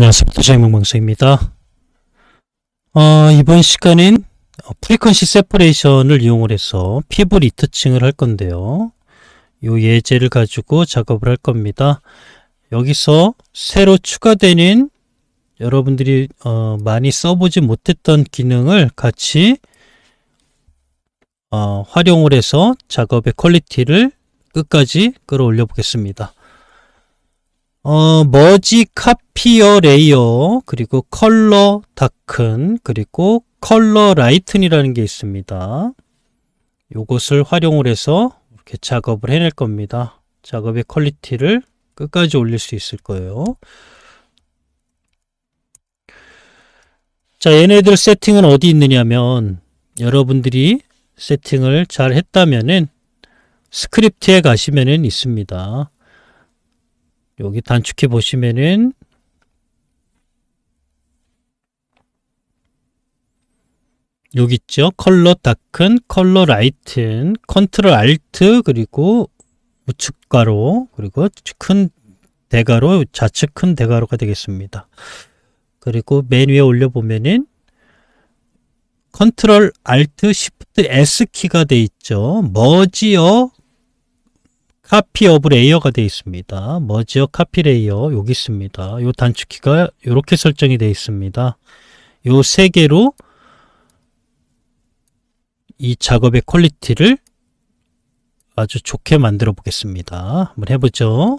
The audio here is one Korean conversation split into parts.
안녕하세요. 도시행명방송입니다. 이번 시간엔 프리퀀시 세퍼레이션을 이용을 해서 피부 리터칭을 할 건데요. 이 예제를 가지고 작업을 할 겁니다. 여기서 새로 추가되는 여러분들이 많이 써보지 못했던 기능을 같이 활용을 해서 작업의 퀄리티를 끝까지 끌어올려 보겠습니다. 머지 카피어 레이어, 그리고 컬러 다큰, 그리고 컬러 라이튼이라는 게 있습니다. 요것을 활용을 해서 이렇게 작업을 해낼 겁니다. 작업의 퀄리티를 끝까지 올릴 수 있을 거예요. 자, 얘네들 세팅은 어디 있느냐면, 여러분들이 세팅을 잘 했다면은 스크립트에 가시면은 있습니다. 여기 단축키 보시면은 여기 있죠. 컬러 다큰, 컬러 라이튼, 컨트롤 알트, 그리고 우측 가로, 그리고 큰 대가로, 좌측 큰 대가로가 되겠습니다. 그리고 맨 위에 올려보면은 컨트롤 알트 시프트 S 키가 돼 있죠. 머지어 카피 오브 레이어가 되어 있습니다. 머지어 카피 레이어 여기 있습니다. 요 단축키가 이렇게 설정이 되어 있습니다. 요 세 개로 이 작업의 퀄리티를 아주 좋게 만들어 보겠습니다. 한번 해보죠.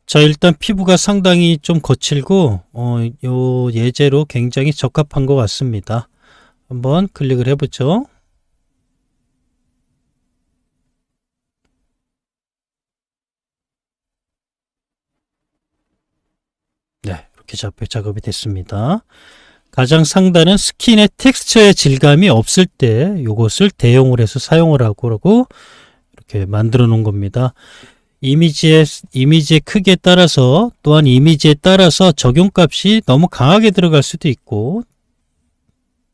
자, 일단 피부가 상당히 좀 거칠고 요 예제로 굉장히 적합한 것 같습니다. 한번 클릭을 해보죠. 네, 이렇게 작업이 됐습니다. 가장 상단은 스킨의 텍스처의 질감이 없을 때 이것을 대용을 해서 사용을 하고 이렇게 만들어 놓은 겁니다. 이미지의 크기에 따라서, 또한 이미지에 따라서 적용값이 너무 강하게 들어갈 수도 있고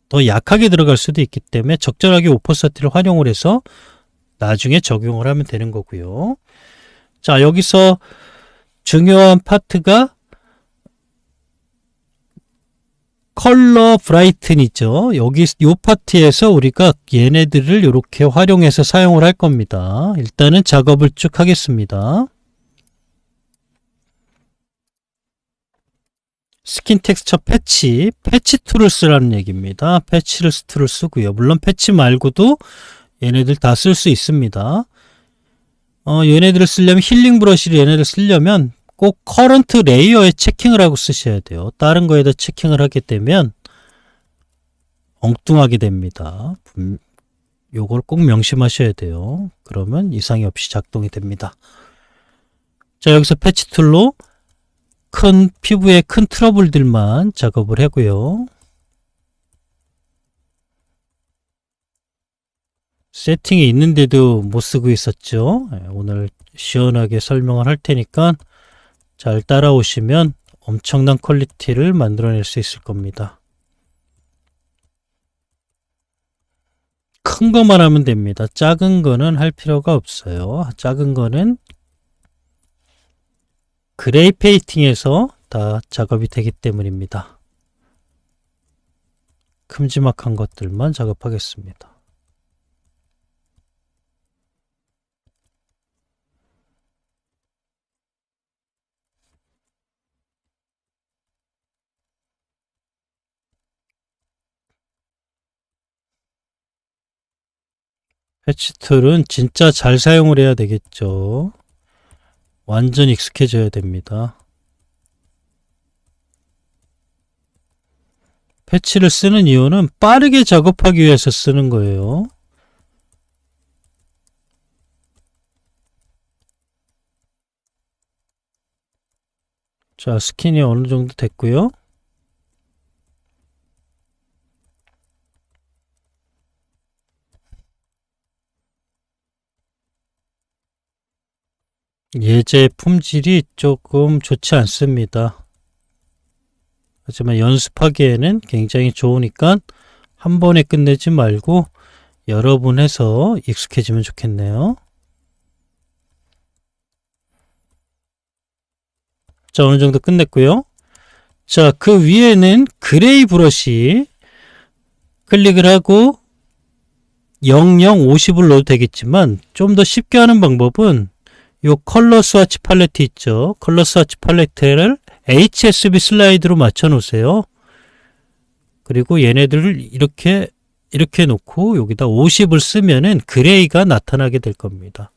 더 약하게 들어갈 수도 있기 때문에 적절하게 오퍼서티를 활용을 해서 나중에 적용을 하면 되는 거고요. 자, 여기서 중요한 파트가 컬러 브라이튼이죠. 여기 이 파트에서 우리가 얘네들을 이렇게 활용해서 사용을 할 겁니다. 일단은 작업을 쭉 하겠습니다. 스킨 텍스처 패치 툴을 쓰라는 얘기입니다. 패치 툴을 쓰고요. 물론 패치 말고도 얘네들 다 쓸 수 있습니다. 얘네들을 쓰려면 힐링 브러쉬를 얘네들 쓰려면 꼭 커런트 레이어에 체킹을 하고 쓰셔야 돼요. 다른 거에다 체킹을 하게 되면 엉뚱하게 됩니다. 요걸 꼭 명심하셔야 돼요. 그러면 이상이 없이 작동이 됩니다. 자, 여기서 패치 툴로 피부에 큰 트러블들만 작업을 하고요. 세팅이 있는데도 못 쓰고 있었죠. 오늘 시원하게 설명을 할 테니까 잘 따라오시면 엄청난 퀄리티를 만들어낼 수 있을 겁니다. 큰 것만 하면 됩니다. 작은 거는 할 필요가 없어요. 작은 거는 그레이 페인팅에서 다 작업이 되기 때문입니다. 큼지막한 것들만 작업하겠습니다. 패치 툴은 진짜 잘 사용을 해야 되겠죠. 완전 익숙해져야 됩니다. 패치를 쓰는 이유는 빠르게 작업하기 위해서 쓰는 거예요. 자, 스킨이 어느 정도 됐고요. 예제 품질이 조금 좋지 않습니다. 하지만 연습하기에는 굉장히 좋으니까 한 번에 끝내지 말고 여러 번 해서 익숙해지면 좋겠네요. 자, 어느 정도 끝냈고요. 자, 그 위에는 그레이 브러쉬 클릭을 하고 00, 50을 넣어도 되겠지만 좀 더 쉽게 하는 방법은 요 컬러 스와치 팔레트 있죠. 컬러 스와치 팔레트를 HSB 슬라이드로 맞춰 놓으세요. 그리고 얘네들을 이렇게 놓고 여기다 50을 쓰면은 그레이가 나타나게 될 겁니다.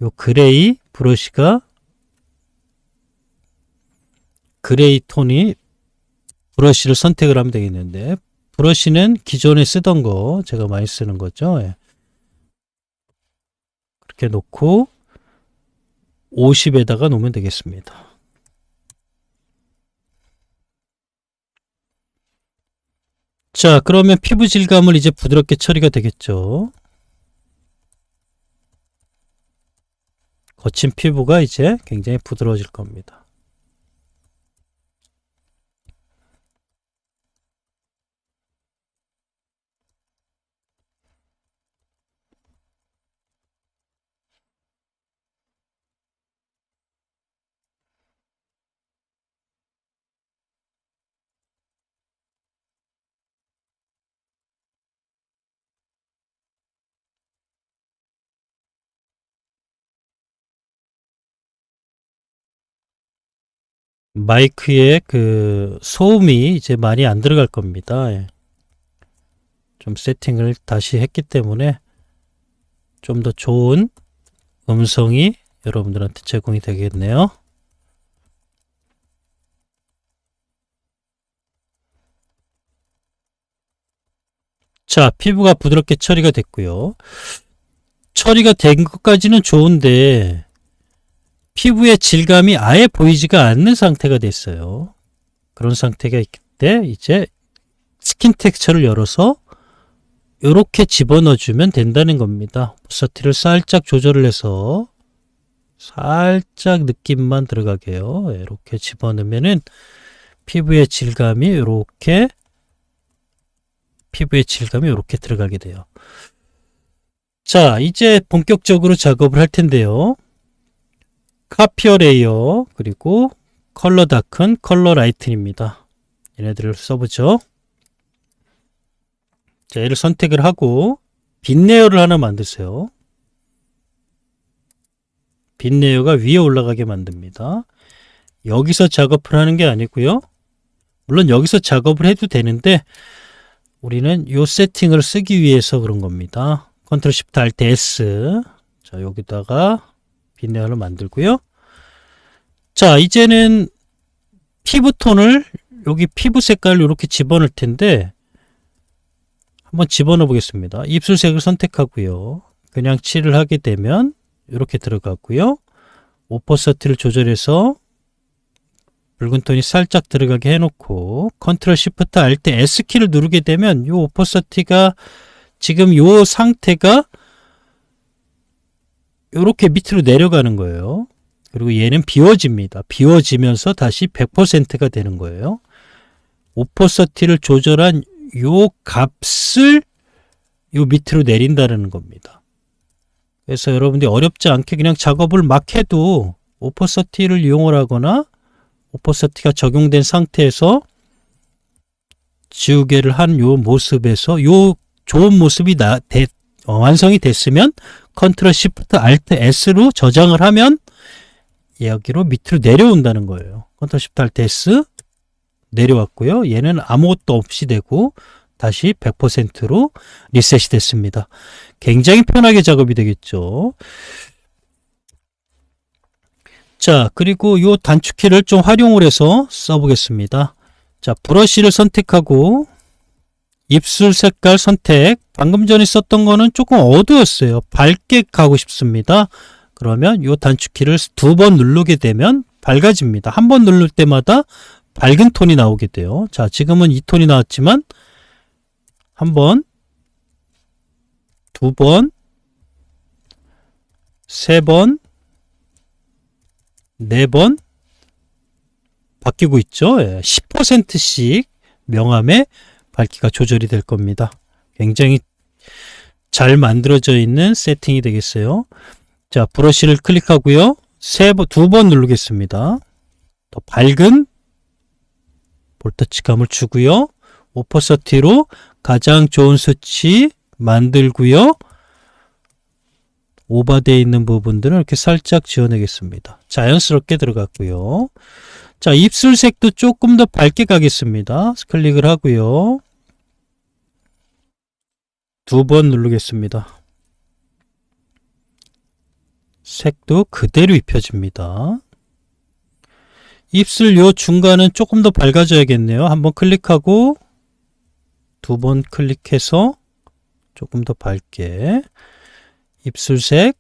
요 그레이 브러쉬가 그레이 톤이 브러쉬를 선택을 하면 되겠는데 브러쉬는 기존에 쓰던 거 제가 많이 쓰는 거죠. 예. 그렇게 놓고 50에다가 놓으면 되겠습니다. 자, 그러면 피부 질감을 이제 부드럽게 처리가 되겠죠. 거친 피부가 이제 굉장히 부드러워질 겁니다. 마이크에 그 소음이 이제 많이 안 들어갈 겁니다. 예. 좀 세팅을 다시 했기 때문에 좀 더 좋은 음성이 여러분들한테 제공이 되겠네요. 자, 피부가 부드럽게 처리가 됐고요. 처리가 된 것까지는 좋은데 피부의 질감이 아예 보이지가 않는 상태가 됐어요. 그런 상태가 있을 때 이제 스킨 텍스처를 열어서 이렇게 집어넣어 주면 된다는 겁니다. 오퍼서티를 살짝 조절을 해서 살짝 느낌만 들어가게요. 이렇게 집어넣으면은 피부의 질감이 이렇게 들어가게 돼요. 자, 이제 본격적으로 작업을 할 텐데요. 카피어 레이어 그리고 컬러 다큰, 컬러 라이튼입니다. 얘네들을 써보죠. 자, 얘를 선택을 하고 빈 레이어를 하나 만드세요. 빈 레이어가 위에 올라가게 만듭니다. 여기서 작업을 하는 게 아니고요. 물론 여기서 작업을 해도 되는데 우리는 이 세팅을 쓰기 위해서 그런 겁니다. 컨트롤 시프트 알트 S. 자, 여기다가 빈 레이어를 만들고요. 자, 이제는 피부톤을 여기 피부 색깔을 이렇게 집어넣을 텐데 한번 집어넣어 보겠습니다. 입술색을 선택하고요. 그냥 칠을 하게 되면 이렇게 들어가고요. 오퍼서티를 조절해서 붉은 톤이 살짝 들어가게 해놓고 컨트롤 시프트 알트 S키를 누르게 되면 이 오퍼서티가 지금 이 상태가 이렇게 밑으로 내려가는 거예요. 그리고 얘는 비워집니다. 비워지면서 다시 100%가 되는 거예요. 오퍼서티를 조절한 요 값을 요 밑으로 내린다는 겁니다. 그래서 여러분들이 어렵지 않게 그냥 작업을 막 해도 오퍼서티를 이용을 하거나 오퍼서티가 적용된 상태에서 지우개를 한 요 모습에서 요 좋은 모습이 완성이 됐으면 컨트롤 시프트 알트 S로 저장을 하면 여기로 밑으로 내려온다는 거예요. 컨트롤 시프트 알트 S 내려왔고요. 얘는 아무것도 없이 되고 다시 100%로 리셋이 됐습니다. 굉장히 편하게 작업이 되겠죠. 자, 그리고 이 단축키를 좀 활용을 해서 써보겠습니다. 자, 브러쉬를 선택하고 입술 색깔 선택. 방금 전에 썼던 거는 조금 어두웠어요. 밝게 가고 싶습니다. 그러면 이 단축키를 2번 누르게 되면 밝아집니다. 한 번 누를 때마다 밝은 톤이 나오게 돼요. 자, 지금은 이 톤이 나왔지만 한 번, 2번, 3번, 4번 바뀌고 있죠. 10%씩 명암의 밝기가 조절이 될 겁니다. 굉장히 잘 만들어져 있는 세팅이 되겠어요. 자, 브러쉬를 클릭하고요. 두 번 누르겠습니다. 더 밝은 볼터치감을 주고요. 오퍼서티로 가장 좋은 수치 만들고요. 오버되어 있는 부분들은 이렇게 살짝 지워내겠습니다. 자연스럽게 들어갔고요. 자, 입술색도 조금 더 밝게 가겠습니다. 클릭을 하고요. 두 번 누르겠습니다. 색도 그대로 입혀집니다. 입술 요 중간은 조금 더 밝아져야겠네요. 한번 클릭하고 두 번 클릭해서 조금 더 밝게 입술색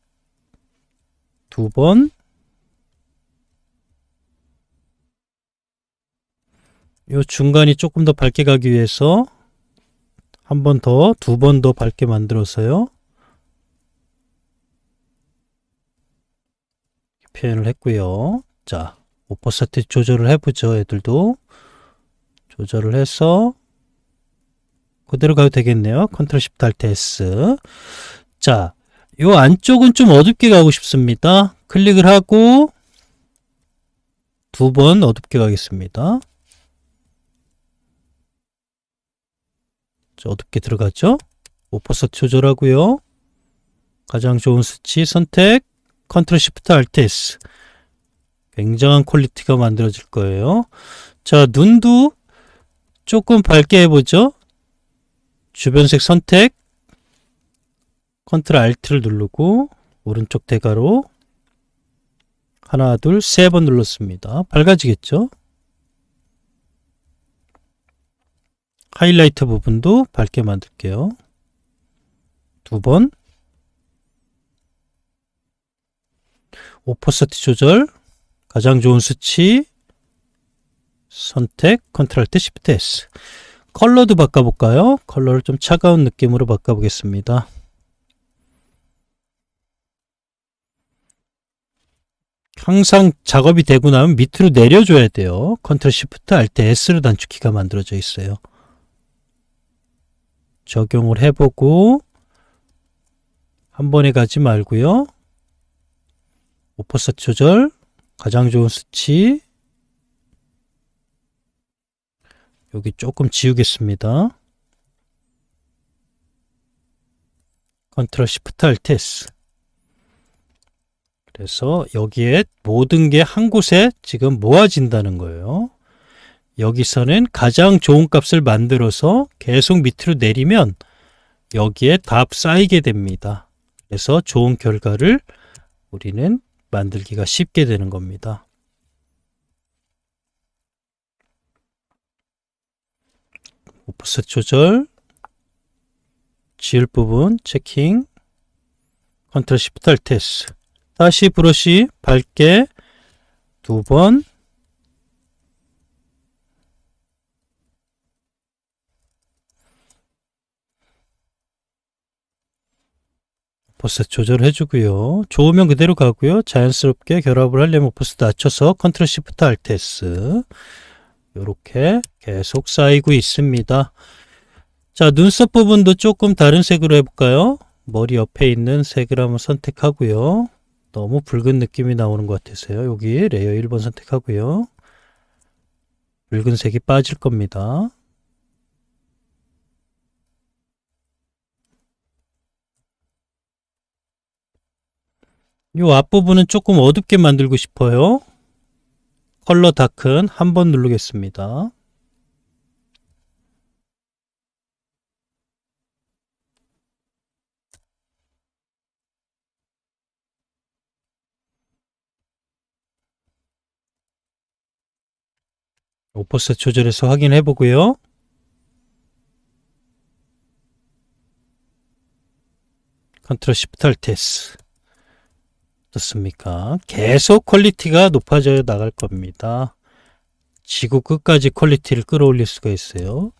두 번 요 중간이 조금 더 밝게 가기 위해서 한 번 더, 두 번 더 밝게 만들어서요. 표현을 했고요. 자, 오퍼서티 조절을 해보죠. 애들도 조절을 해서 그대로 가도 되겠네요. 컨트롤 쉬프트 알트 S. 자, 요 안쪽은 좀 어둡게 가고 싶습니다. 클릭을 하고 두 번 어둡게 가겠습니다. 자, 어둡게 들어가죠. 오퍼서티 조절하고요. 가장 좋은 수치 선택 컨트롤 쉬프트 알트 S. 굉장한 퀄리티가 만들어질 거예요. 자, 눈도 조금 밝게 해보죠. 주변색 선택 컨트롤 알트를 누르고 오른쪽 대괄호 하나 둘 세 번 눌렀습니다. 밝아지겠죠. 하이라이트 부분도 밝게 만들게요. 두 번 오퍼서티 조절 가장 좋은 수치 선택 컨트롤 알트 쉬프트 S. 컬러도 바꿔볼까요? 컬러를 좀 차가운 느낌으로 바꿔보겠습니다. 항상 작업이 되고 나면 밑으로 내려줘야 돼요. 컨트롤 쉬프트 알트 S로 단축키가 만들어져 있어요. 적용을 해보고 한 번에 가지 말고요. 오퍼서티 조절 가장 좋은 수치 여기 조금 지우겠습니다. 컨트롤 쉬프트 알트 S. 그래서 여기에 모든 게 한 곳에 지금 모아진다는 거예요. 여기서는 가장 좋은 값을 만들어서 계속 밑으로 내리면 여기에 다 쌓이게 됩니다. 그래서 좋은 결과를 우리는 만들기가 쉽게 되는 겁니다. 오프셋 조절, 지울 부분 체킹, 컨트롤 쉬프트 알트 S. 다시 브러쉬 밝게 두 번 오퍼셋 조절해 주고요. 좋으면 그대로 가고요. 자연스럽게 결합을 하려면 오퍼셋 낮춰서 컨트롤 쉬프트 알트 S. 이렇게 계속 쌓이고 있습니다. 자, 눈썹 부분도 조금 다른 색으로 해볼까요? 머리 옆에 있는 색을 한번 선택하고요. 너무 붉은 느낌이 나오는 것 같아서요. 여기 레이어 1번 선택하고요. 붉은색이 빠질 겁니다. 이 앞부분은 조금 어둡게 만들고 싶어요. 컬러 다큰 한 번 누르겠습니다. 오퍼셋 조절해서 확인해 보고요. 컨트롤 쉬프트 알트 S. 어떻습니까? 계속 퀄리티가 높아져 나갈 겁니다. 지구 끝까지 퀄리티를 끌어올릴 수가 있어요.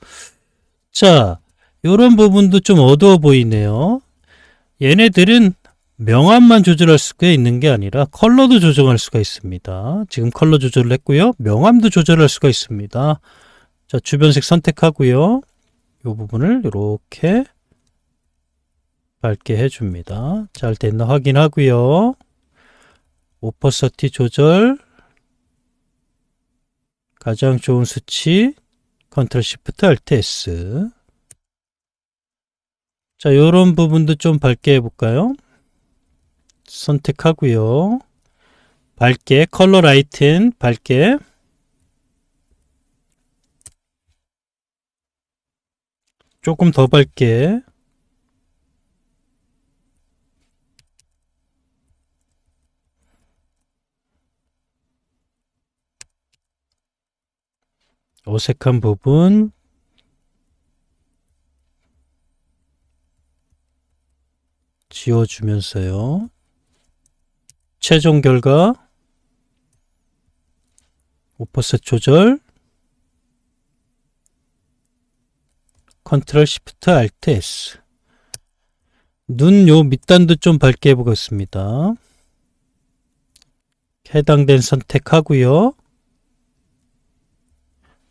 자, 이런 부분도 좀 어두워 보이네요. 얘네들은 명암만 조절할 수가 있는 게 아니라 컬러도 조정할 수가 있습니다. 지금 컬러 조절을 했고요. 명암도 조절할 수가 있습니다. 자, 주변색 선택하고요. 이 부분을 이렇게 밝게 해줍니다. 잘 됐나 확인하고요. 오퍼서티 조절, 가장 좋은 수치, 컨트롤 시프트 알트 S. 자, 요런 부분도 좀 밝게 해볼까요? 선택하고요. 밝게, 컬러 라이튼 밝게, 조금 더 밝게, 어색한 부분 지워주면서요. 최종 결과 오퍼셋 조절, 컨트롤 시프트 알트 S. 눈 요 밑단도 좀 밝게 해보겠습니다. 해당된 선택하고요.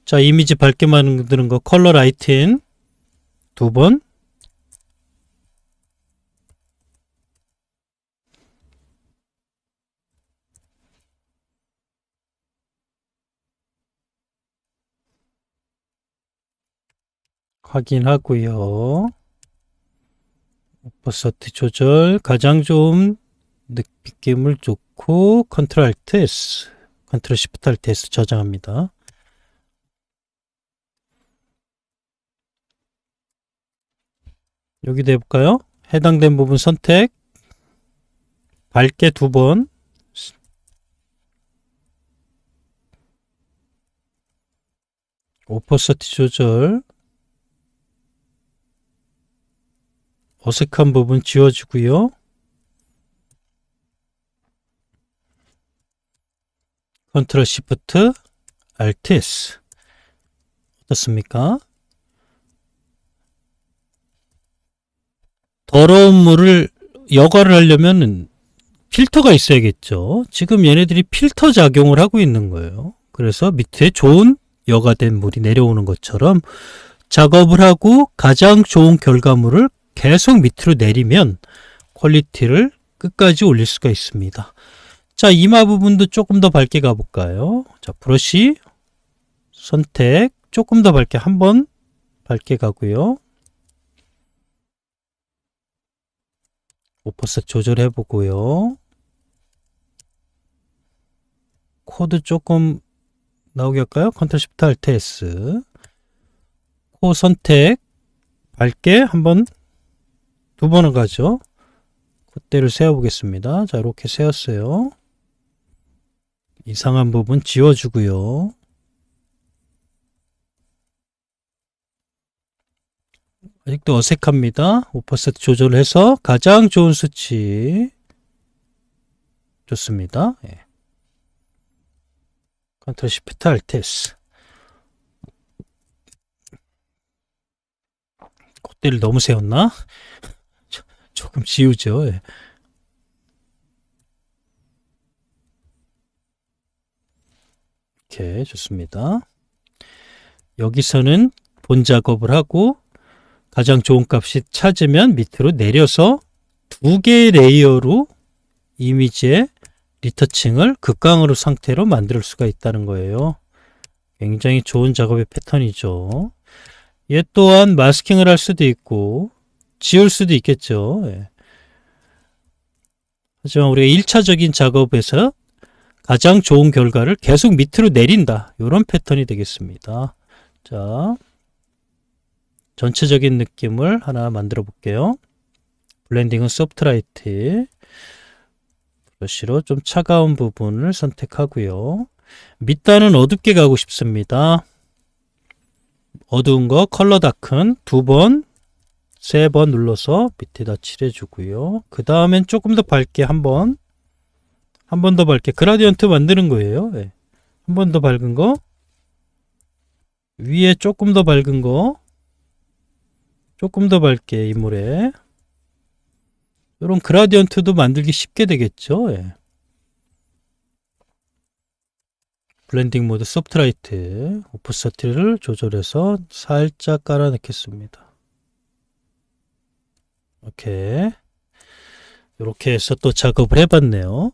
자, 이미지 밝게 만드는 거 컬러 라이팅 2번, 확인하고요. 오퍼서트 조절, 가장 좋은 느낌을 좋고 컨트롤 알트 S, 컨트롤 시프트 알트 S 저장합니다. 여기도 해볼까요? 해당된 부분 선택, 밝게 2번, 오퍼서티 조절, 어색한 부분 지워주고요. 컨트롤 시프트 알트 S. 어떻습니까? 더러운 물을 여과를 하려면 필터가 있어야겠죠. 지금 얘네들이 필터 작용을 하고 있는 거예요. 그래서 밑에 좋은 여과된 물이 내려오는 것처럼 작업을 하고 가장 좋은 결과물을 계속 밑으로 내리면 퀄리티를 끝까지 올릴 수가 있습니다. 자, 이마 부분도 조금 더 밝게 가볼까요? 자, 브러쉬 선택 조금 더 밝게 한번 밝게 가고요. 오퍼셋 조절해 보고요. 코드 조금 나오게 할까요? 컨트롤 시프트 알트 S. 코 선택 밝게 한번 2번을 가죠. 콧대를 세워 보겠습니다. 자, 이렇게 세웠어요. 이상한 부분 지워주고요. 아직도 어색합니다. 오퍼셋 조절해서 가장 좋은 수치 좋습니다. 예. 컨트롤 시프트 알트 S. 콧대를 너무 세웠나? 조금 지우죠. 예. 이렇게 좋습니다. 여기서는 본 작업을 하고 가장 좋은 값이 찾으면 밑으로 내려서 2개의 레이어로 이미지의 리터칭을 극강으로 상태로 만들 수가 있다는 거예요. 굉장히 좋은 작업의 패턴이죠. 얘 또한 마스킹을 할 수도 있고 지울 수도 있겠죠. 예. 하지만 우리가 1차적인 작업에서 가장 좋은 결과를 계속 밑으로 내린다. 이런 패턴이 되겠습니다. 자, 전체적인 느낌을 하나 만들어 볼게요. 블렌딩은 소프트 라이트. 브러쉬로 좀 차가운 부분을 선택하고요. 밑단은 어둡게 가고 싶습니다. 어두운 거 컬러 다큰 2번, 3번 눌러서 밑에다 칠해주고요. 그 다음엔 조금 더 밝게 한 번 더 밝게 그라디언트 만드는 거예요. 네. 한 번 더 밝은 거, 위에 조금 더 밝은 거, 조금 더 밝게 인물에 이런 그라디언트도 만들기 쉽게 되겠죠. 예. 블렌딩 모드 소프트 라이트 오프서티를 조절해서 살짝 깔아 넣겠습니다. 이렇게 해서 또 작업을 해봤네요.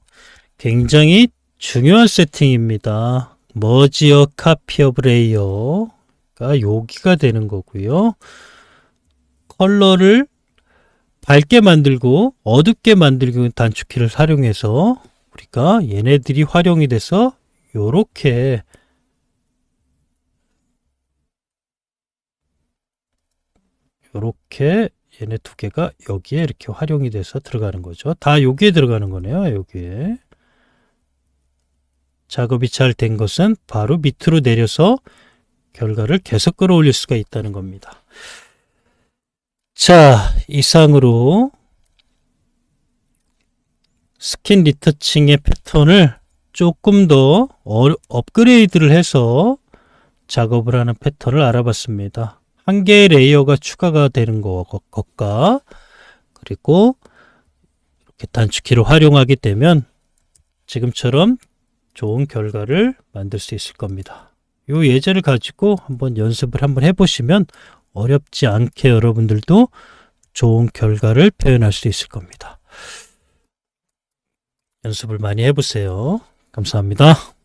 굉장히 중요한 세팅입니다. 머지어 카피 오브 레이어가 여기가 되는 거고요. 컬러를 밝게 만들고 어둡게 만들고 단축키를 활용해서 우리가 얘네들이 활용이 돼서 요렇게 얘네 두 개가 여기에 이렇게 활용이 돼서 들어가는 거죠. 다 여기에 들어가는 거네요. 여기에. 작업이 잘 된 것은 바로 밑으로 내려서 결과를 계속 끌어올릴 수가 있다는 겁니다. 자, 이상으로 스킨 리터칭의 패턴을 조금 더 업그레이드를 해서 작업을 하는 패턴을 알아봤습니다. 한 개의 레이어가 추가가 되는 것과 그리고 이렇게 단축키를 활용하게 되면 지금처럼 좋은 결과를 만들 수 있을 겁니다. 이 예제를 가지고 한번 연습을 한번 해보시면 어렵지 않게 여러분들도 좋은 결과를 표현할 수 있을 겁니다. 연습을 많이 해보세요. 감사합니다.